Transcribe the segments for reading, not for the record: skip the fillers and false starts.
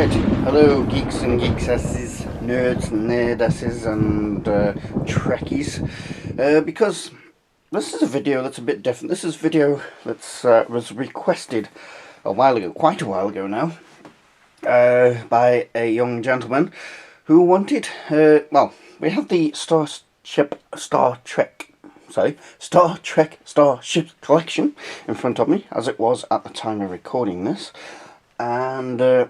Right, hello geeks and geeksesses, nerds and nerdesses and trekkies, because this is a video that's a bit different. This is a video that was requested a while ago, quite a while ago now, by a young gentleman who wanted, well, we have the Star Trek Starships collection in front of me, as it was at the time of recording this, and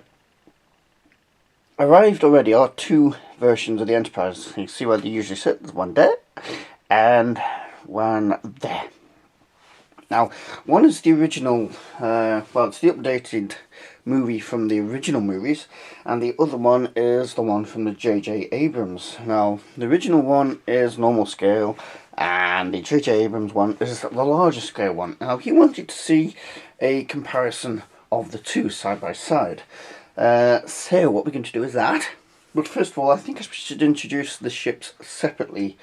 arrived already are two versions of the Enterprise. You can see where they usually sit. There's one there and one there. Now, one is the original, well, it's the updated movie from the original movies, and the other one is the one from the J.J. Abrams. Now, the original one is normal scale, and the J.J. Abrams one is the larger scale one. Now, he wanted to see a comparison of the two side by side. So what we're going to do is that. But first of all, I think we should introduce the ships separately,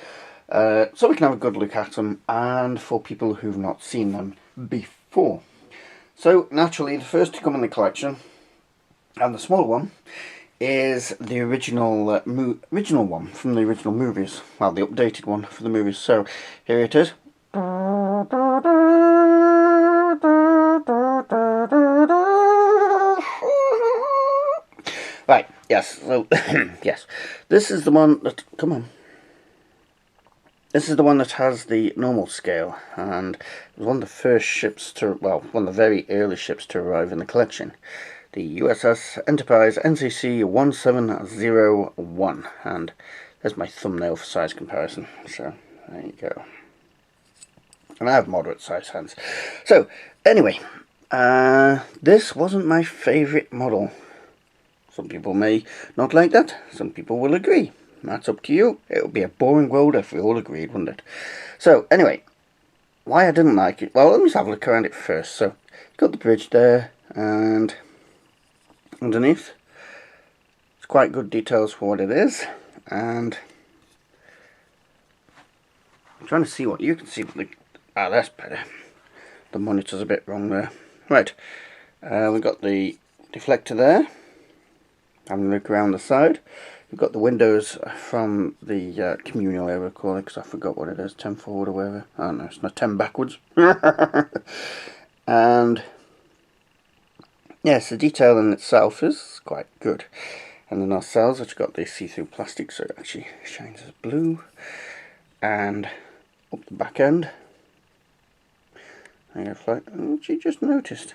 so we can have a good look at them, and for people who've not seen them before. So naturally, the first to come in the collection, and the smaller one, is the original original one from the original movies. Well, the updated one for the movies. So here it is. Right, yes, so, yes, this is the one that, come on, this is the one that has the normal scale, and it was one of the first ships to, well, one of the very early ships to arrive in the collection, the USS Enterprise NCC 1701, and there's my thumbnail for size comparison, so there you go, and I have moderate size hands. So, anyway, this wasn't my favourite model. Some people may not like that, some people will agree. That's up to you. It would be a boring world if we all agreed, wouldn't it? So, anyway, why I didn't like it, well, let me just have a look around it first. So, got the bridge there, and underneath, it's quite good details for what it is, and I'm trying to see what you can see. That's better. The monitor's a bit wrong there. Right, we've got the deflector there. Having a look around the side, we've got the windows from the communal area, call it, because I forgot what it is, 10 forward or whatever. I don't know, it's not 10 backwards. And yes, the detail in itself is quite good. And the nacelles, which got the see-through plastic, so it actually shines as blue. And up the back end, I got flight, which you just noticed.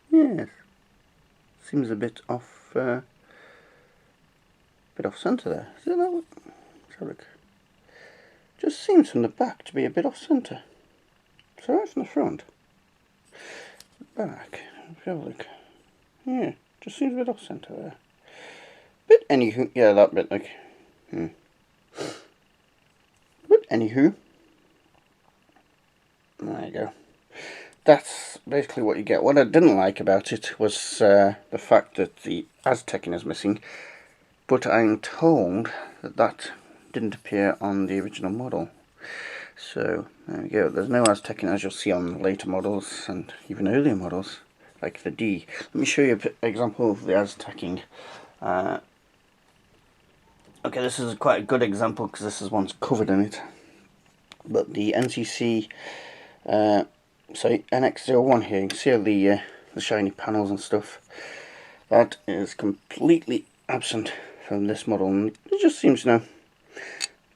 Yes. Seems a bit off centre there. Is it that? Let's have a look. Just seems from the back to be a bit off centre. So right from the front. Back. Let's have a look. Yeah, just seems a bit off centre there. But anywho, yeah, that bit like. But anywho, there you go. That's basically what you get. What I didn't like about it was the fact that the Aztecing is missing, but I'm told that that didn't appear on the original model. So there we go. There's no Aztecing, as you'll see on later models and even earlier models, like the D. Let me show you an example of the Aztecing. Okay, this is quite a good example because this is one's covered in it. But the NCC. So NX01 here, you can see all the shiny panels and stuff. That is completely absent from this model, and it just seems, you know,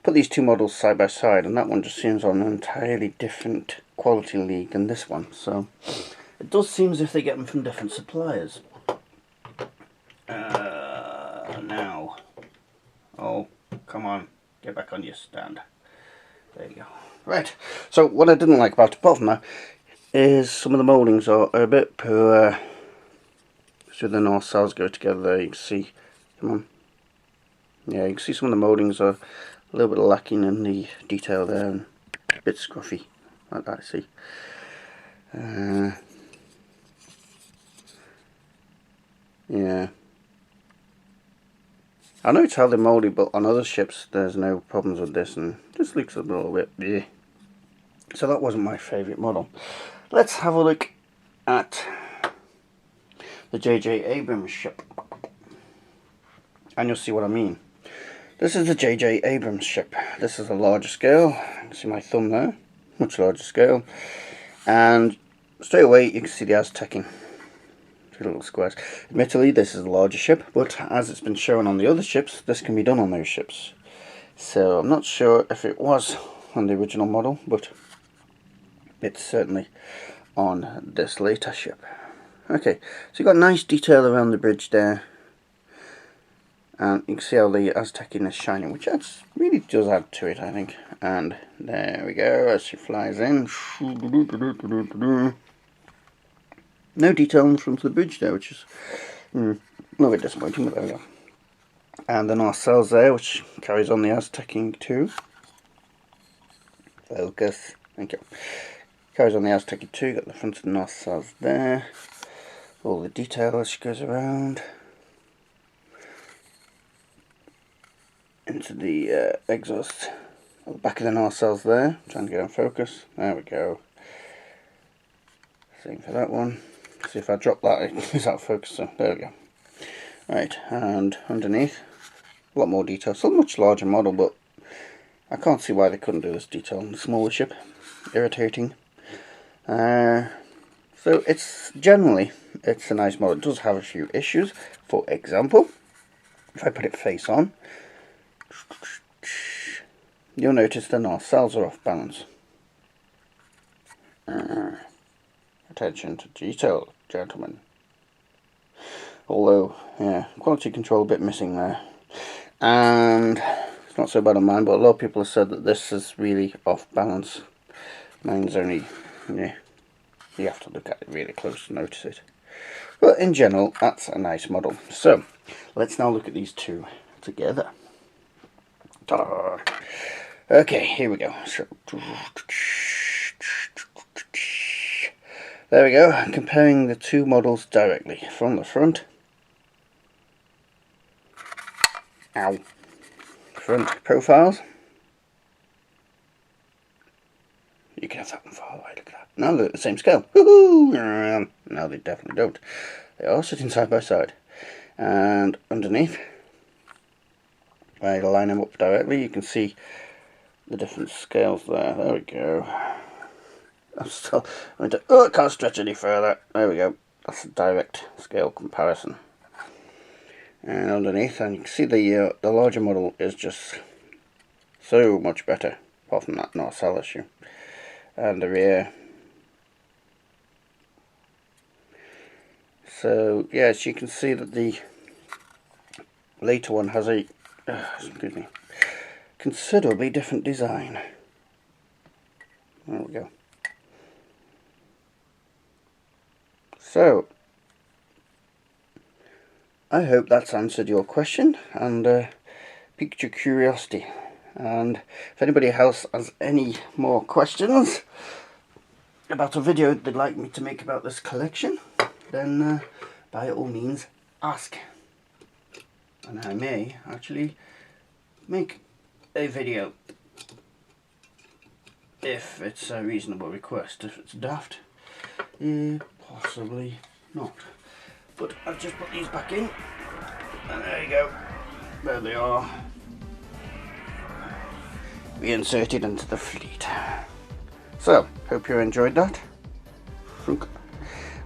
put these two models side by side, and that one just seems on an entirely different quality league than this one. So it does seem as if they get them from different suppliers. Now, oh, come on, get back on your stand. There you go. Right, so what I didn't like about it, apart from that, is some of the mouldings are a bit poor. So the north cells go together there, you can see, come on. Yeah, you can see some of the mouldings are a little bit lacking in the detail there, and a bit scruffy, like that, see. Yeah. I know it's how they're moulded, but on other ships there's no problems with this, and this looks a little bit bleh. So that wasn't my favourite model. Let's have a look at the J.J. Abrams ship. And you'll see what I mean. This is the J.J. Abrams ship. This is a larger scale. You can see my thumb there. Much larger scale. And straight away you can see the Aztecing. Two little squares. Admittedly, this is a larger ship, but as it's been shown on the other ships, this can be done on those ships. So I'm not sure if it was on the original model, but it's certainly on this later ship. Okay, so you've got nice detail around the bridge there. And you can see how the Aztecing is shining, which really does add to it, I think. And there we go, as she flies in. No detail in front of the bridge there, which is a little bit disappointing, but there we go. And the nacelles there, which carries on the Aztecing too. Focus, thank you. Carries on the Aztecing too, got the front of the nacelles there. All the detail as she goes around. Into the exhaust at the back of the nacelles there. Trying to get in focus. There we go. Same for that one. See if I drop that, it's out of focus. So there we go. Right, and underneath, a lot more detail. Still a much larger model, but I can't see why they couldn't do this detail on the smaller ship. Irritating. So it's generally a nice model. It does have a few issues. For example, if I put it face on, you'll notice the nacelles are off balance. Attention to detail, gentlemen. Although, yeah, quality control a bit missing there. And it's not so bad on mine, but a lot of people have said that this is really off balance. Mine's only, yeah, you have to look at it really close to notice it. But in general, that's a nice model. So, let's now look at these two together. Ta-da. Okay, here we go. So, there we go. I'm comparing the two models directly from the front. Ow. Front profiles. You can have that one far away, look at that. Now they're at the same scale. Woohoo! No, they definitely don't. They are sitting side by side. And underneath, if I line them up directly, you can see the different scales there. There we go. I'm still going to, I can't stretch any further. There we go. That's a direct scale comparison. And underneath, and you can see the larger model is just so much better, apart from that nacelle issue. And the rear. So yes, you can see that the later one has a excuse me, considerably different design. There we go. So I hope that's answered your question and piqued your curiosity. And if anybody else has any more questions about a video they'd like me to make about this collection, then by all means ask. And I may actually make a video if it's a reasonable request. If it's daft, possibly not. But I've just put these back in, and there you go. There they are. Reinserted into the fleet. So, hope you enjoyed that.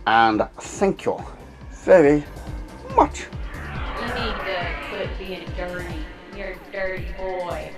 And thank you very much. You need to quit being dirty. You're a dirty boy.